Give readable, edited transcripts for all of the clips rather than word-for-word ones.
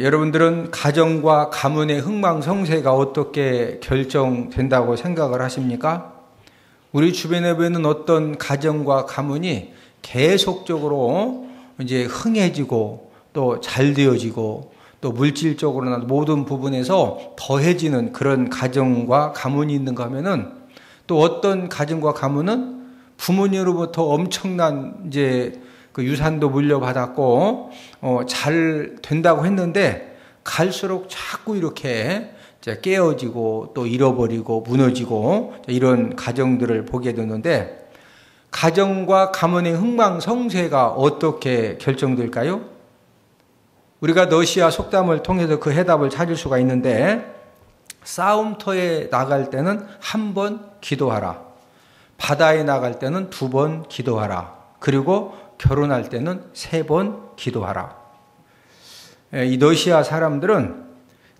여러분들은 가정과 가문의 흥망성쇠가 어떻게 결정된다고 생각을 하십니까? 우리 주변에 보이는 어떤 가정과 가문이 계속적으로 이제 흥해지고 또 잘 되어지고 또 물질적으로나 모든 부분에서 더해지는 그런 가정과 가문이 있는가 하면은, 또 어떤 가정과 가문은 부모님으로부터 엄청난 이제 그 유산도 물려받았고 잘 된다고 했는데 갈수록 자꾸 이렇게 깨어지고 또 잃어버리고 무너지고 이런 가정들을 보게 되는데, 가정과 가문의 흥망성쇠가 어떻게 결정될까요? 우리가 러시아 속담을 통해서 그 해답을 찾을 수가 있는데, 싸움터에 나갈 때는 1번 기도하라, 바다에 나갈 때는 2번 기도하라, 그리고 결혼할 때는 3번 기도하라. 이 러시아 사람들은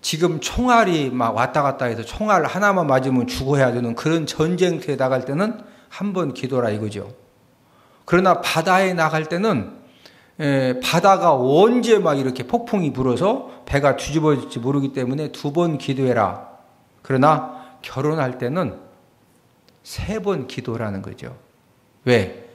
지금 총알이 막 왔다 갔다 해서 총알 하나만 맞으면 죽어야 되는 그런 전쟁터에 나갈 때는 1번 기도라 이거죠. 그러나 바다에 나갈 때는 바다가 언제 막 이렇게 폭풍이 불어서 배가 뒤집어질지 모르기 때문에 2번 기도해라. 그러나 결혼할 때는 3번 기도라는 거죠. 왜?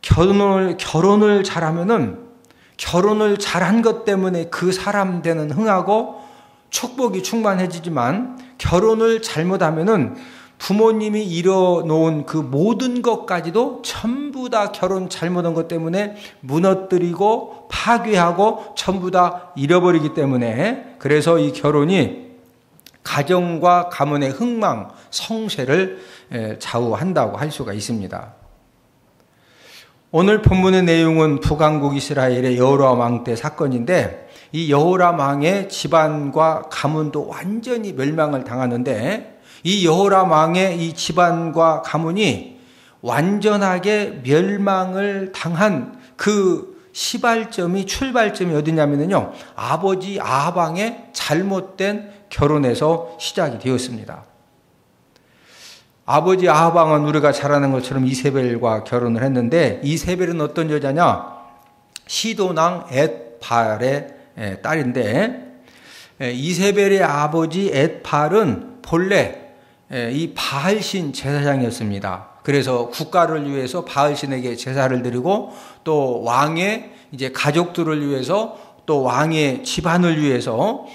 결혼을 잘하면은, 결혼을 잘한 것 때문에 그 사람 되는 흥하고 축복이 충만해지지만, 결혼을 잘못하면은 부모님이 이뤄놓은 그 모든 것까지도 전부 다 결혼 잘못한 것 때문에 무너뜨리고 파괴하고 전부 다 잃어버리기 때문에, 그래서 이 결혼이 가정과 가문의 흥망, 성쇠를 좌우한다고 할 수가 있습니다. 오늘 본문의 내용은 북왕국 이스라엘의 여호람 왕 때 사건인데, 이 여호람 왕의 집안과 가문도 완전히 멸망을 당하는데, 이 여호람 왕의 이 집안과 가문이 완전하게 멸망을 당한 그 시발점이, 출발점이 어디냐면요, 아버지 아합 왕의 잘못된 결혼에서 시작이 되었습니다. 아버지 아합 왕은 우리가 잘 아는 것처럼 이세벨과 결혼을 했는데, 이세벨은 어떤 여자냐? 시돈왕 엣발의 딸인데, 이세벨의 아버지 엣발은 본래 이 바알신 제사장이었습니다. 그래서 국가를 위해서 바알신에게 제사를 드리고, 또 왕의 이제 가족들을 위해서, 또 왕의 집안을 위해서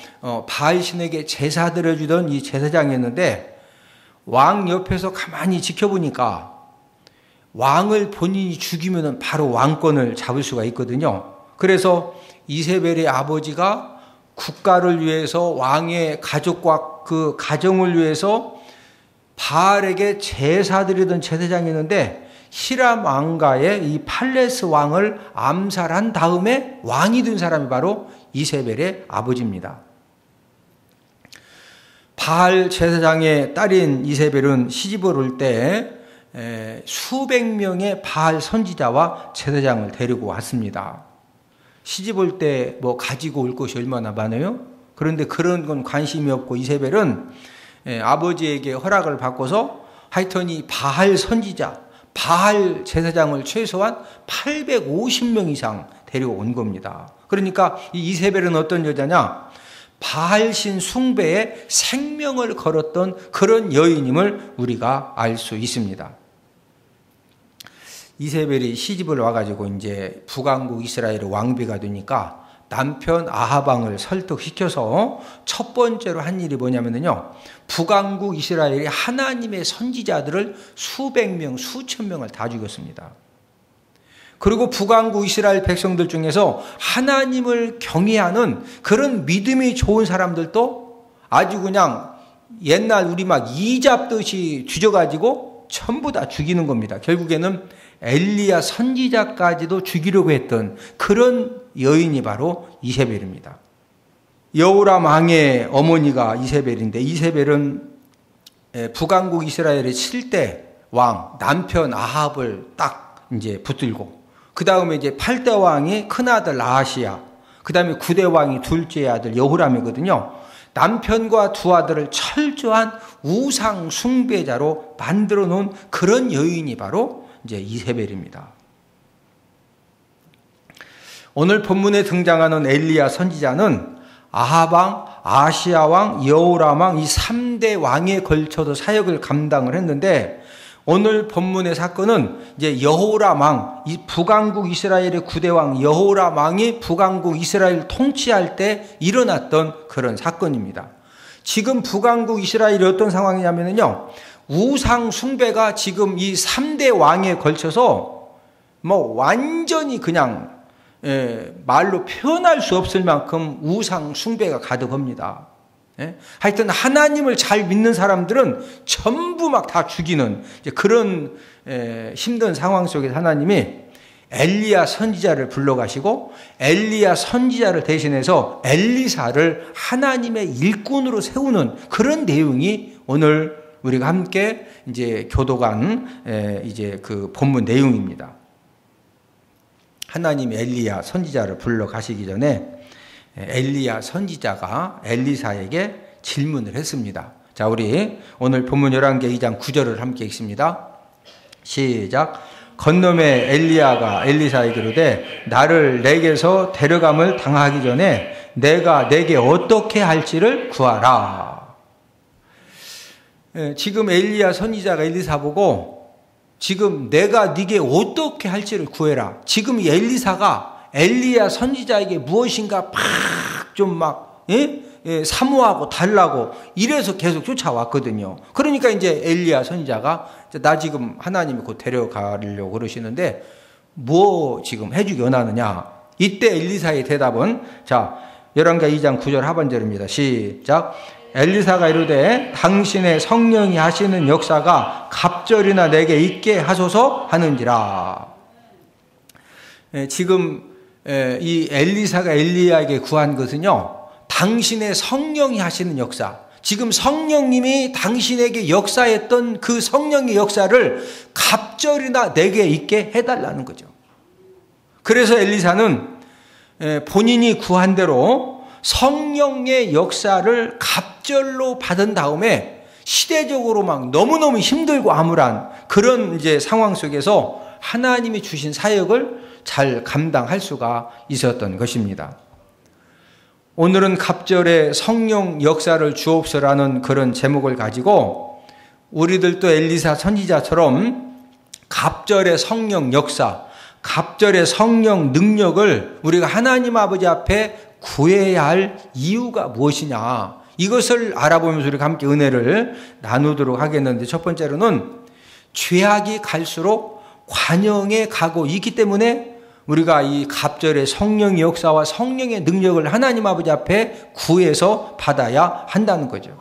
바알신에게 제사 드려주던 이 제사장이었는데, 왕 옆에서 가만히 지켜보니까 왕을 본인이 죽이면 바로 왕권을 잡을 수가 있거든요. 그래서 이세벨의 아버지가 국가를 위해서, 왕의 가족과 그 가정을 위해서 바알에게 제사드리던 제사장이었는데, 히람 왕가의 이 팔레스 왕을 암살한 다음에 왕이 된 사람이 바로 이세벨의 아버지입니다. 바알 제사장의 딸인 이세벨은 시집을 올 때 수백 명의 바알 선지자와 제사장을 데리고 왔습니다. 시집 올 때 뭐 가지고 올 것이 얼마나 많아요? 그런데 그런 건 관심이 없고, 이세벨은 아버지에게 허락을 받고서 하여튼 이 바알 선지자, 바알 제사장을 최소한 850명 이상 데리고 온 겁니다. 그러니까 이 이세벨은 어떤 여자냐? 바알신 숭배에 생명을 걸었던 그런 여인임을 우리가 알 수 있습니다. 이세벨이 시집을 와가지고 이제 북왕국 이스라엘의 왕비가 되니까 남편 아합 왕을 설득시켜서 첫 번째로 한 일이 뭐냐면요, 북왕국 이스라엘이 하나님의 선지자들을 수백 명, 수천 명을 다 죽였습니다. 그리고 북왕국 이스라엘 백성들 중에서 하나님을 경외하는 그런 믿음이 좋은 사람들도 아주 그냥 옛날 우리 막 이 잡듯이 뒤져가지고 전부 다 죽이는 겁니다. 결국에는 엘리야 선지자까지도 죽이려고 했던 그런 여인이 바로 이세벨입니다. 여호람 왕의 어머니가 이세벨인데, 이세벨은 북왕국 이스라엘의 7대 왕 남편 아합을 딱 이제 붙들고, 그 다음에 이제 8대 왕이 큰아들 아하시야, 그 다음에 9대 왕이 둘째 아들 여호람이거든요. 남편과 두 아들을 철저한 우상 숭배자로 만들어 놓은 그런 여인이 바로 이제 이세벨입니다. 오늘 본문에 등장하는 엘리야 선지자는 아합왕, 아시아왕, 여호람왕 이 3대 왕에 걸쳐서 사역을 감당을 했는데 오늘 본문의 사건은 이제 여호람 왕, 이 북왕국 이스라엘의 9대 왕 여호람 왕이 북왕국 이스라엘 통치할 때 일어났던 그런 사건입니다. 지금 북왕국 이스라엘이 어떤 상황이냐면요. 우상 숭배가 지금 이 3대 왕에 걸쳐서 뭐 완전히 그냥 말로 표현할 수 없을 만큼 우상 숭배가 가득합니다. 하여튼 하나님을 잘 믿는 사람들은 전부 막 다 죽이는 그런 힘든 상황 속에서 하나님이 엘리야 선지자를 불러가시고 엘리야 선지자를 대신해서 엘리사를 하나님의 일꾼으로 세우는 그런 내용이 오늘 우리가 함께 이제 교도관 이제 그 본문 내용입니다. 하나님이 엘리야 선지자를 불러가시기 전에 엘리야 선지자가 엘리사에게 질문을 했습니다. 자, 우리 오늘 본문 11개 2장 9절을 함께 읽습니다. 시작. 건너매 엘리야가 엘리사에게 이르되 나를 내게서 데려감을 당하기 전에 내가 내게 어떻게 할지를 구하라. 지금 엘리야 선지자가 엘리사 보고 지금 내가 네게 어떻게 할지를 구해라. 지금 이 엘리사가 엘리야 선지자에게 무엇인가 막 좀 막 사모하고 달라고 이래서 계속 쫓아왔거든요. 그러니까 이제 엘리야 선지자가 나 지금 하나님이 곧 데려가려고 그러시는데 뭐 지금 해주기 원하느냐. 이때 엘리사의 대답은 자 11가 2장 9절 하반절입니다. 시작. 엘리사가 이르되 당신의 성령이 하시는 역사가 갑절이나 내게 있게 하소서 하는지라. 지금 이 엘리사가 엘리야에게 구한 것은요, 당신의 성령이 하시는 역사, 지금 성령님이 당신에게 역사했던 그 성령의 역사를 갑절이나 내게 있게 해달라는 거죠. 그래서 엘리사는 본인이 구한 대로 성령의 역사를 갑절로 받은 다음에 시대적으로 막 너무너무 힘들고 암울한 그런 이제 상황 속에서 하나님이 주신 사역을 잘 감당할 수가 있었던 것입니다. 오늘은 갑절의 성령 역사를 주옵소라는 그런 제목을 가지고 우리들도 엘리사 선지자처럼 갑절의 성령 역사, 갑절의 성령 능력을 우리가 하나님 아버지 앞에 구해야 할 이유가 무엇이냐, 이것을 알아보면서 우리가 함께 은혜를 나누도록 하겠는데, 첫 번째로는 죄악이 갈수록 관영에 가고 있기 때문에 우리가 이 갑절의 성령의 역사와 성령의 능력을 하나님 아버지 앞에 구해서 받아야 한다는 거죠.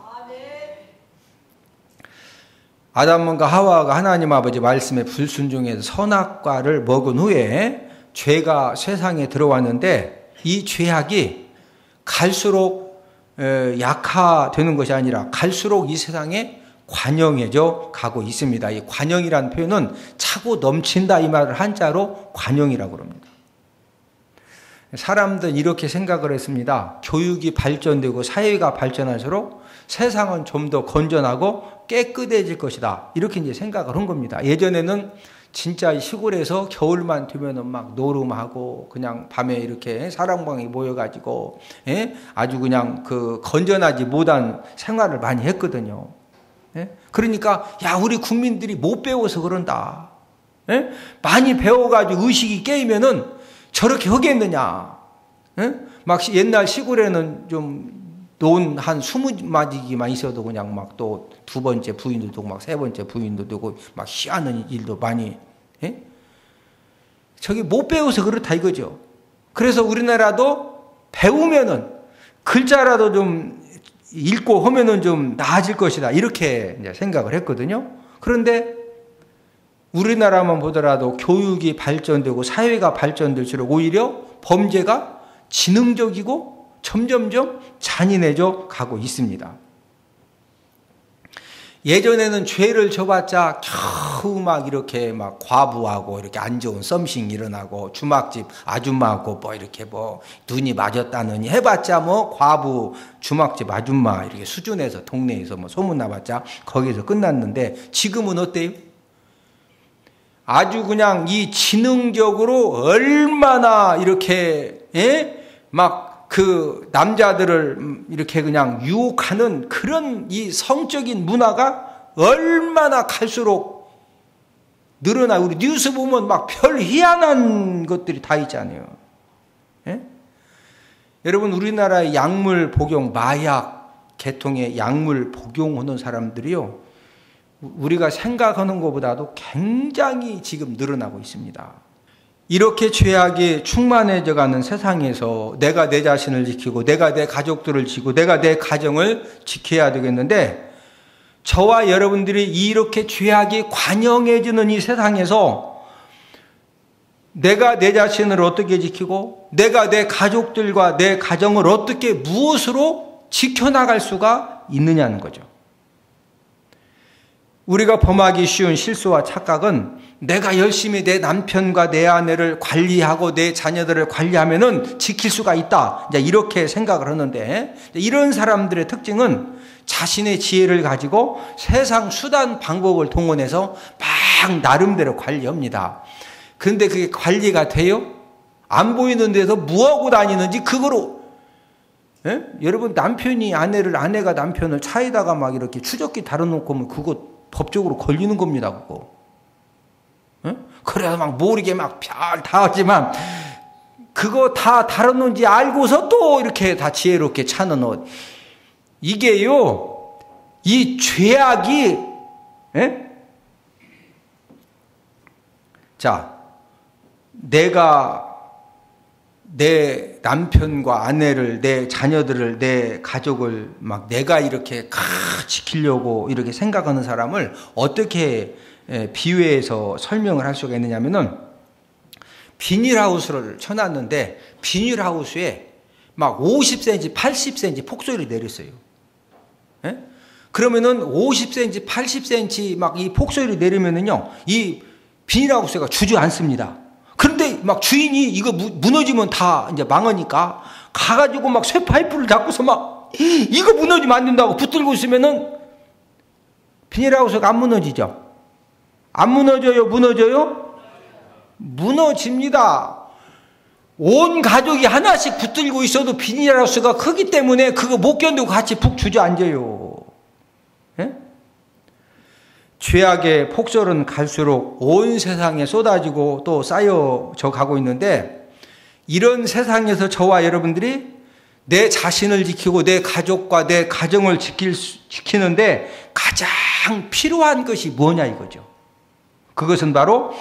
아담과 하와가 하나님 아버지 말씀에 불순종해서 선악과를 먹은 후에 죄가 세상에 들어왔는데, 이 죄악이 갈수록 약화되는 것이 아니라 갈수록 이 세상에 관영해져 가고 있습니다. 이 관영이라는 표현은 차고 넘친다 이 말을 한자로 관영이라고 합니다. 사람들은 이렇게 생각을 했습니다. 교육이 발전되고 사회가 발전할수록 세상은 좀 더 건전하고 깨끗해질 것이다, 이렇게 이제 생각을 한 겁니다. 예전에는 진짜 시골에서 겨울만 되면은 막 노름하고 그냥 밤에 이렇게 사랑방이 모여가지고 아주 그냥 그 건전하지 못한 생활을 많이 했거든요. 그러니까 야, 우리 국민들이 못 배워서 그런다. 많이 배워가지고 의식이 깨이면은 저렇게 하겠느냐. 막 옛날 시골에는 좀 논 한 20마디기만 있어도 그냥 막 또 두 번째 부인도 되고 막 세 번째 부인도 되고 막 희한한 일도 많이. 저기 못 배워서 그렇다 이거죠. 그래서 우리나라도 배우면은 글자라도 좀 읽고 하면은 좀 나아질 것이다, 이렇게 이제 생각을 했거든요. 그런데 우리나라만 보더라도 교육이 발전되고 사회가 발전될수록 오히려 범죄가 지능적이고 점점점 잔인해져 가고 있습니다. 예전에는 죄를 져봤자 겨우 막 이렇게 막 과부하고 이렇게 안 좋은 썸씽 일어나고 주막집 아줌마하고 뭐 이렇게 뭐 눈이 맞았다느니 해봤자 뭐 과부 주막집 아줌마 이렇게 수준에서 동네에서 뭐 소문 나봤자 거기서 끝났는데, 지금은 어때요? 아주 그냥 이 지능적으로 얼마나 이렇게 막 그 남자들을 이렇게 그냥 유혹하는 그런 이 성적인 문화가 얼마나 갈수록 늘어나. 우리 뉴스 보면 막 별 희한한 것들이 다 있잖아요. 여러분, 우리나라의 약물 복용, 마약 계통의 약물 복용하는 사람들이요, 우리가 생각하는 것보다도 굉장히 지금 늘어나고 있습니다. 이렇게 죄악이 충만해져 가는 세상에서 내가 내 자신을 지키고 내가 내 가족들을 지키고 내가 내 가정을 지켜야 되겠는데, 저와 여러분들이 이렇게 죄악이 관영해지는 이 세상에서 내가 내 자신을 어떻게 지키고 내가 내 가족들과 내 가정을 어떻게 무엇으로 지켜나갈 수가 있느냐는 거죠. 우리가 범하기 쉬운 실수와 착각은 내가 열심히 내 남편과 내 아내를 관리하고 내 자녀들을 관리하면은 지킬 수가 있다, 이제 이렇게 생각을 하는데, 이런 사람들의 특징은 자신의 지혜를 가지고 세상 수단 방법을 동원해서 막 나름대로 관리합니다. 그런데 그게 관리가 돼요? 안 보이는 데서 뭐하고 다니는지 그거로, 여러분, 남편이 아내를, 아내가 남편을 차에다가 막 이렇게 추적기 달아놓고 하면 그거 법적으로 걸리는 겁니다, 그거. 그래서 막 모르게 막 별 다 하지만 그거 다 달아놓은지 알고서 또 이렇게 다 지혜롭게 차는 옷. 이게요, 이 죄악이, 자, 내가 내 남편과 아내를, 내 자녀들을, 내 가족을 막 내가 이렇게 지키려고 이렇게 생각하는 사람을 어떻게 비유해서 설명을 할 수가 있느냐면은, 비닐하우스를 쳐놨는데 비닐하우스에 막 50cm, 80cm 폭소리를 내렸어요. 그러면은 50cm, 80cm 막 이 폭소리를 내리면은요, 이 비닐하우스가 주저앉습니다. 그런데 막 주인이 이거 무너지면 다 이제 망하니까 가가지고 막 쇠파이프를 잡고서 막 이거 무너지면 안 된다고 붙들고 있으면은 비닐하우스가 안 무너지죠? 안 무너져요? 무너져요? 무너집니다. 온 가족이 하나씩 붙들고 있어도 비닐하우스가 크기 때문에 그거 못 견디고 같이 푹 주저앉아요. 죄악의 폭설은 갈수록 온 세상에 쏟아지고 또 쌓여져 가고 있는데, 이런 세상에서 저와 여러분들이 내 자신을 지키고 내 가족과 내 가정을 지키는데 가장 필요한 것이 뭐냐 이거죠. 그것은 바로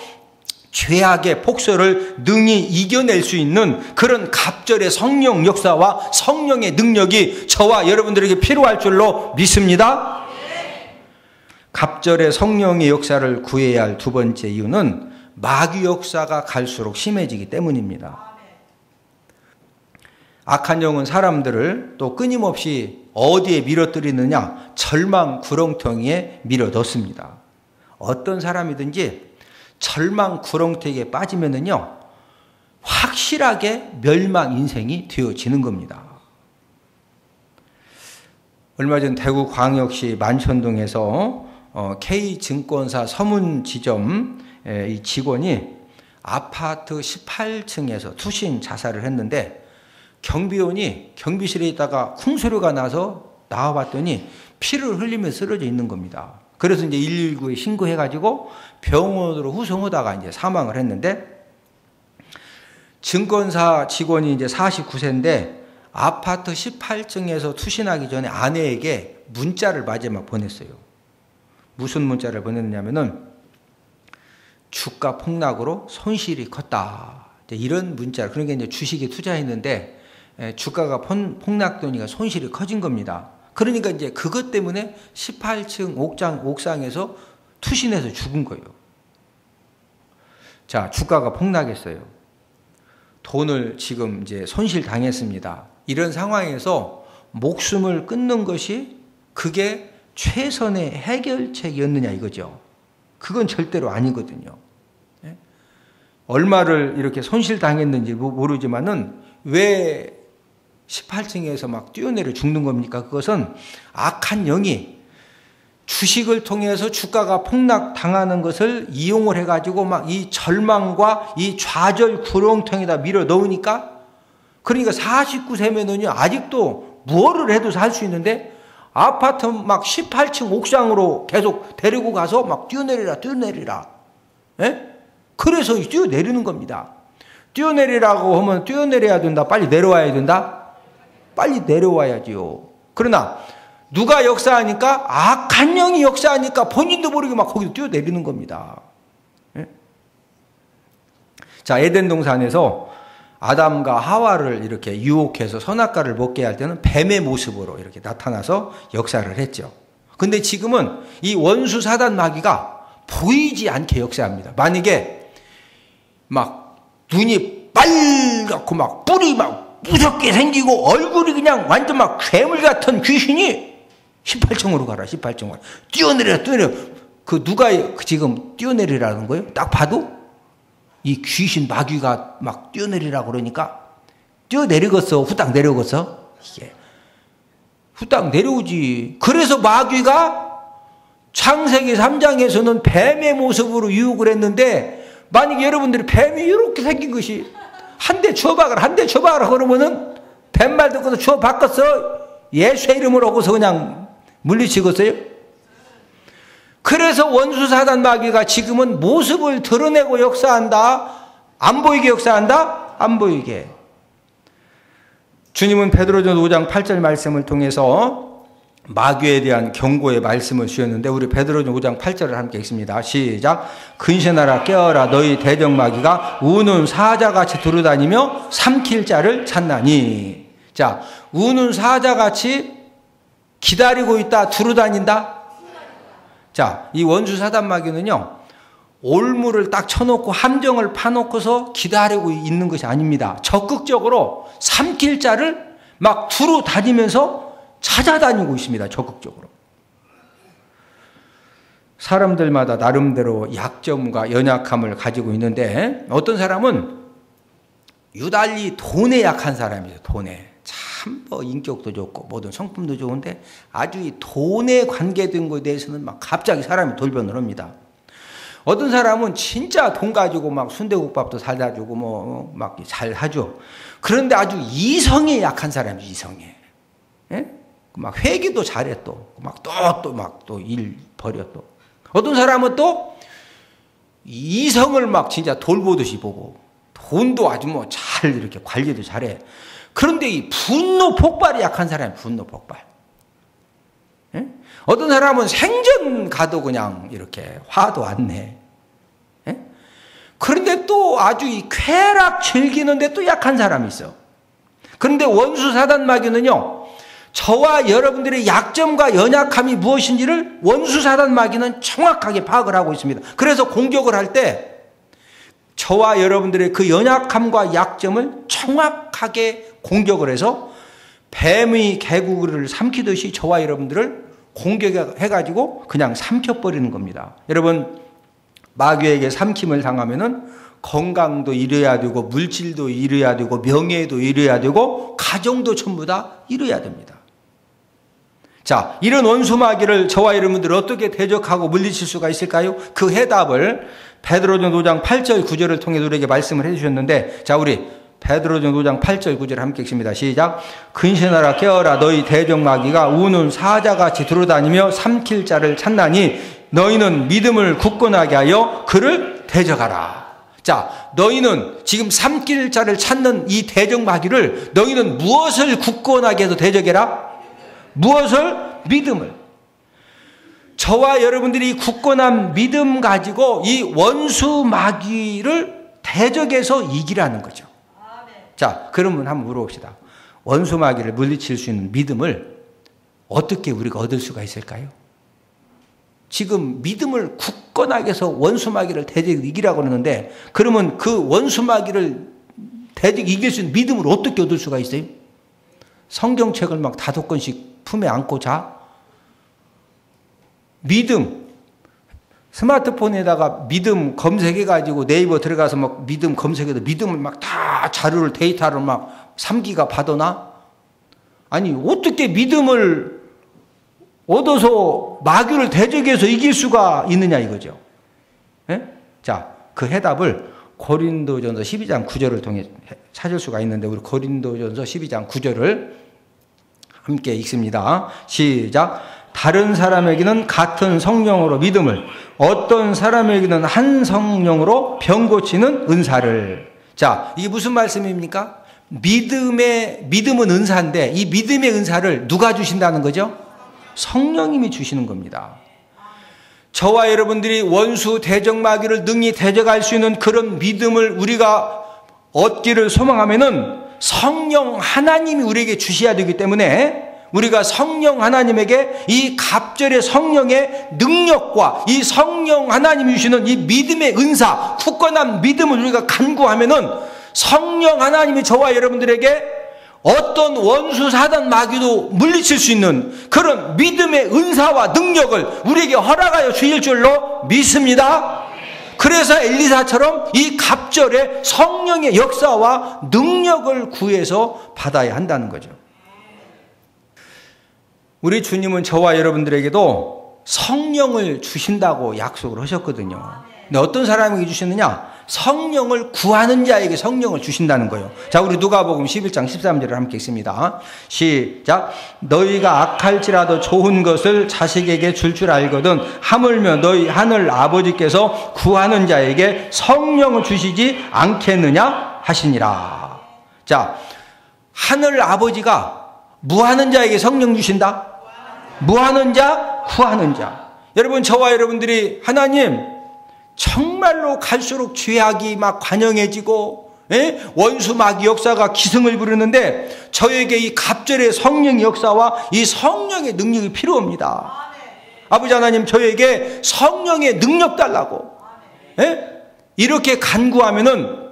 죄악의 폭설을 능히 이겨낼 수 있는 그런 갑절의 성령 역사와 성령의 능력이 저와 여러분들에게 필요할 줄로 믿습니다. 갑절의 성령의 역사를 구해야 할 두 번째 이유는 마귀 역사가 갈수록 심해지기 때문입니다. 악한 영은 사람들을 또 끊임없이 어디에 밀어뜨리느냐? 절망 구렁텅이에 밀어넣습니다. 어떤 사람이든지 절망 구렁텅이에 빠지면은요, 확실하게 멸망 인생이 되어지는 겁니다. 얼마 전 대구 광역시 만천동에서 K증권사 서문지점 이 직원이 아파트 18층에서 투신 자살을 했는데, 경비원이 경비실에 있다가 쿵 소리가 나서 나와봤더니 피를 흘리며 쓰러져 있는 겁니다. 그래서 이제 119에 신고해가지고 병원으로 후송하다가 이제 사망을 했는데, 증권사 직원이 이제 49세인데 아파트 18층에서 투신하기 전에 아내에게 문자를 마지막 보냈어요. 무슨 문자를 보냈냐면은, 주가 폭락으로 손실이 컸다, 이런 문자를. 그러니까 이제 주식에 투자했는데 주가가 폭락되니까 손실이 커진 겁니다. 그러니까 이제 그것 때문에 18층 옥상에서 투신해서 죽은 거예요. 자, 주가가 폭락했어요. 돈을 지금 이제 손실 당했습니다. 이런 상황에서 목숨을 끊는 것이 그게 최선의 해결책이었느냐 이거죠. 그건 절대로 아니거든요. 얼마를 이렇게 손실 당했는지 모르지만은 왜 18층에서 막 뛰어내려 죽는 겁니까? 그것은 악한 영이 주식을 통해서 주가가 폭락당하는 것을 이용을 해가지고 막 이 절망과 이 좌절 구렁텅이다 밀어 넣으니까, 그러니까 49세면은요, 아직도 뭐를 해도 살 수 있는데, 아파트 막 18층 옥상으로 계속 데리고 가서 막 뛰어내리라, 뛰어내리라. 예? 그래서 뛰어내리는 겁니다. 뛰어내리라고 하면 뛰어내려야 된다? 빨리 내려와야 된다? 빨리 내려와야지요. 그러나, 누가 역사하니까? 악한 영이 역사하니까 본인도 모르게 막 거기서 뛰어내리는 겁니다. 예? 자, 에덴 동산에서 아담과 하와를 이렇게 유혹해서 선악과를 먹게 할 때는 뱀의 모습으로 이렇게 나타나서 역사를 했죠. 근데 지금은 이 원수 사단 마귀가 보이지 않게 역사합니다. 만약에 막 눈이 빨갛고 막 뿔이 막 무섭게 생기고 얼굴이 그냥 완전 막 괴물 같은 귀신이 18층으로 가라, 18층으로. 뛰어내려, 뛰어내려. 그 누가 지금 뛰어내리라는 거예요? 딱 봐도 이 귀신 마귀가 막 뛰어내리라고 그러니까 뛰어내리겠어? 후딱 내려오겠어? 예. 후딱 내려오지. 그래서 마귀가 창세기 3장에서는 뱀의 모습으로 유혹을 했는데, 만약에 여러분들이 뱀이 이렇게 생긴 것이 한 대 쳐박아라, 한 대 쳐박아라 그러면은 뱀말 듣고서 쳐박았어? 예수의 이름으로 오고서 그냥 물리치겠어요? 그래서 원수 사단 마귀가 지금은 모습을 드러내고 역사한다? 안 보이게 역사한다? 안 보이게. 주님은 베드로전 5장 8절 말씀을 통해서 마귀에 대한 경고의 말씀을 주셨는데, 우리 베드로전 5장 8절을 함께 읽습니다. 시작. 근신하라 깨어라 너희 대적 마귀가 우는 사자같이 두루다니며 삼킬 자를 찾나니. 자, 우는 사자같이 기다리고 있다, 두루다닌다? 자, 이 원수 사단 마귀는요, 올무를 딱 쳐놓고 함정을 파놓고서 기다리고 있는 것이 아닙니다. 적극적으로 삼킬 자를 막 두루 다니면서 찾아다니고 있습니다. 적극적으로. 사람들마다 나름대로 약점과 연약함을 가지고 있는데, 어떤 사람은 유달리 돈에 약한 사람이죠. 돈에. 참 뭐 인격도 좋고 모든 성품도 좋은데 아주 이 돈에 관계된 것에 대해서는 막 갑자기 사람이 돌변을 합니다. 어떤 사람은 진짜 돈 가지고 막 순대국밥도 사다 주고 뭐 막 잘 하죠. 그런데 아주 이성에 약한 사람이죠. 이성에. 예? 막 회계도 잘해 또. 막 또 일 벌여 또. 어떤 사람은 또 이성을 막 진짜 돌보듯이 보고 돈도 아주 뭐 잘 이렇게 관리도 잘해. 그런데 이 분노 폭발이 약한 사람이 분노 폭발. 예? 어떤 사람은 생전 가도 그냥 이렇게 화도 안 내. 예? 그런데 또 아주 이 쾌락 즐기는데 또 약한 사람이 있어. 그런데 원수 사단 마귀는요, 저와 여러분들의 약점과 연약함이 무엇인지를 원수 사단 마귀는 정확하게 파악을 하고 있습니다. 그래서 공격을 할 때 저와 여러분들의 그 연약함과 약점을 정확하게 공격을 해서 뱀의 개구리를 삼키듯이 저와 여러분들을 공격해가지고 그냥 삼켜버리는 겁니다. 여러분, 마귀에게 삼킴을 당하면은 건강도 잃어야 되고 물질도 잃어야 되고 명예도 잃어야 되고 가정도 전부 다 잃어야 됩니다. 자, 이런 원수 마귀를 저와 여러분들 어떻게 대적하고 물리칠 수가 있을까요? 그 해답을 베드로전 5장 8절 9절을 통해 우리에게 말씀을 해주셨는데, 자, 우리 베드로전 5장 8절 9절 함께 읽습니다. 시작. 근신하라 깨어라 너희 대적 마귀가 우는 사자같이 두루다니며 삼킬 자를 찾나니 너희는 믿음을 굳건하게 하여 그를 대적하라. 자, 너희는 지금 삼킬 자를 찾는 이 대적 마귀를 너희는 무엇을 굳건하게 해서 대적해라? 무엇을? 믿음을. 저와 여러분들이 굳건한 믿음 가지고 이 원수 마귀를 대적해서 이기라는 거죠. 자, 그러면 한번 물어봅시다. 원수 마귀를 물리칠 수 있는 믿음을 어떻게 우리가 얻을 수가 있을까요? 지금 믿음을 굳건하게 해서 원수 마귀를 대적 이기라고 하는데, 그러면 그 원수 마귀를 대적 이길 수 있는 믿음을 어떻게 얻을 수가 있어요? 성경책을 막 5권씩 품에 안고 자? 믿음. 스마트폰에다가 믿음 검색해가지고 네이버 들어가서 막 믿음 검색해도 믿음을 막 다 자료를 데이터를 막 3기가 받아나? 아니, 어떻게 믿음을 얻어서 마귀를 대적해서 이길 수가 있느냐 이거죠. 예? 자, 그 해답을 고린도전서 12장 9절을 통해 찾을 수가 있는데 우리 고린도전서 12장 9절을 함께 읽습니다. 시작. 다른 사람에게는 같은 성령으로 믿음을, 어떤 사람에게는 한 성령으로 병 고치는 은사를. 자, 이게 무슨 말씀입니까? 믿음은 은사인데 이 믿음의 은사를 누가 주신다는 거죠? 성령님이 주시는 겁니다. 저와 여러분들이 원수 대적마귀를 능히 대적할 수 있는 그런 믿음을 우리가 얻기를 소망하면은 성령 하나님이 우리에게 주셔야 되기 때문에 우리가 성령 하나님에게 이 갑절의 성령의 능력과 이 성령 하나님이 주시는 이 믿음의 은사, 굳건한 믿음을 우리가 간구하면은 성령 하나님이 저와 여러분들에게 어떤 원수 사단 마귀도 물리칠 수 있는 그런 믿음의 은사와 능력을 우리에게 허락하여 주실 줄로 믿습니다. 그래서 엘리사처럼 이 갑절에 성령의 역사와 능력을 구해서 받아야 한다는 거죠. 우리 주님은 저와 여러분들에게도 성령을 주신다고 약속을 하셨거든요. 근데 어떤 사람에게 주시느냐? 성령을 구하는 자에게 성령을 주신다는 거예요. 자, 우리 누가복음 11장 13절을 함께 읽습니다. 시작. 너희가 악할지라도 좋은 것을 자식에게 줄 알거든 하물며 너희 하늘 아버지께서 구하는 자에게 성령을 주시지 않겠느냐 하시니라. 자, 하늘 아버지가 무하는 자에게 성령 주신다? 무하는 자, 구하는 자. 여러분, 저와 여러분들이 하나님 정말로 갈수록 죄악이 막 관영해지고 원수 마귀 역사가 기승을 부르는데 저에게 이 갑절의 성령의 역사와 이 성령의 능력이 필요합니다. 아버지 하나님, 저에게 성령의 능력 달라고 이렇게 간구하면은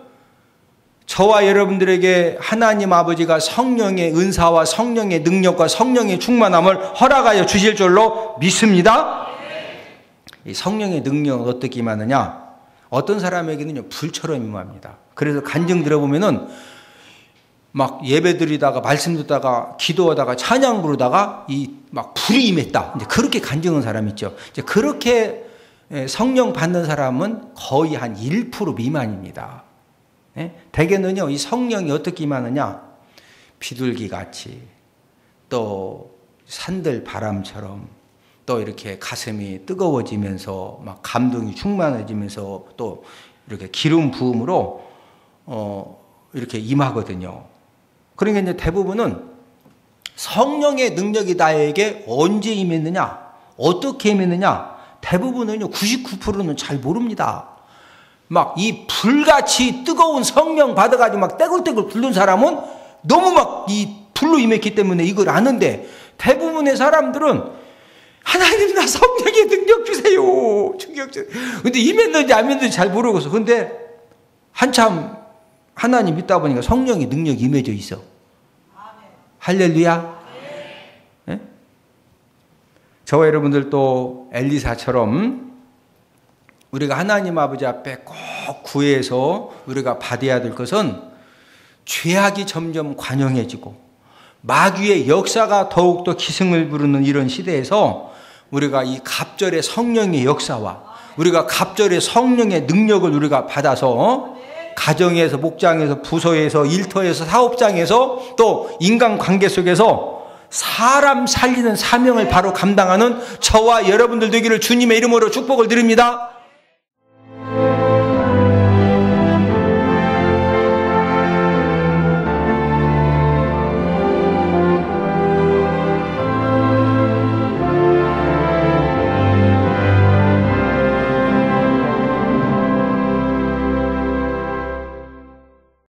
저와 여러분들에게 하나님 아버지가 성령의 은사와 성령의 능력과 성령의 충만함을 허락하여 주실 줄로 믿습니다. 이 성령의 능력은 어떻게 임하느냐? 어떤 사람에게는요, 불처럼 임합니다. 그래서 간증 들어보면은 막 예배 드리다가 말씀 듣다가 기도하다가 찬양 부르다가 이 막 불이 임했다. 이제 그렇게 간증한 사람 있죠. 이제 그렇게 성령 받는 사람은 거의 한 1% 미만입니다. 대개는요, 이 성령이 어떻게 임하느냐? 비둘기 같이 또 산들 바람처럼 또 이렇게 가슴이 뜨거워지면서 막 감동이 충만해지면서 또 이렇게 기름 부음으로 이렇게 임하거든요. 그러니까 이제 대부분은 성령의 능력이 나에게 언제 임했느냐, 어떻게 임했느냐, 대부분은요 99%는 잘 모릅니다. 막 이 불같이 뜨거운 성령 받아가지고 막 떼굴떼굴 굴는 사람은 너무 막 이 불로 임했기 때문에 이걸 아는데 대부분의 사람들은 하나님 나 성령의 능력 주세요. 충격 주세요. 근데 임했는지 안 임했는지 잘 모르고서 근데 한참 하나님 믿다 보니까 성령의 능력이 임해져 있어. 할렐루야. 네? 저와 여러분들도 엘리사처럼 우리가 하나님 아버지 앞에 꼭 구해서 우리가 받아야 될 것은 죄악이 점점 관영해지고 마귀의 역사가 더욱더 기승을 부르는 이런 시대에서 우리가 이 갑절의 성령의 역사와 우리가 갑절의 성령의 능력을 우리가 받아서 가정에서, 목장에서, 부서에서, 일터에서, 사업장에서 또 인간관계 속에서 사람 살리는 사명을 바로 감당하는 저와 여러분들 되기를 주님의 이름으로 축복을 드립니다.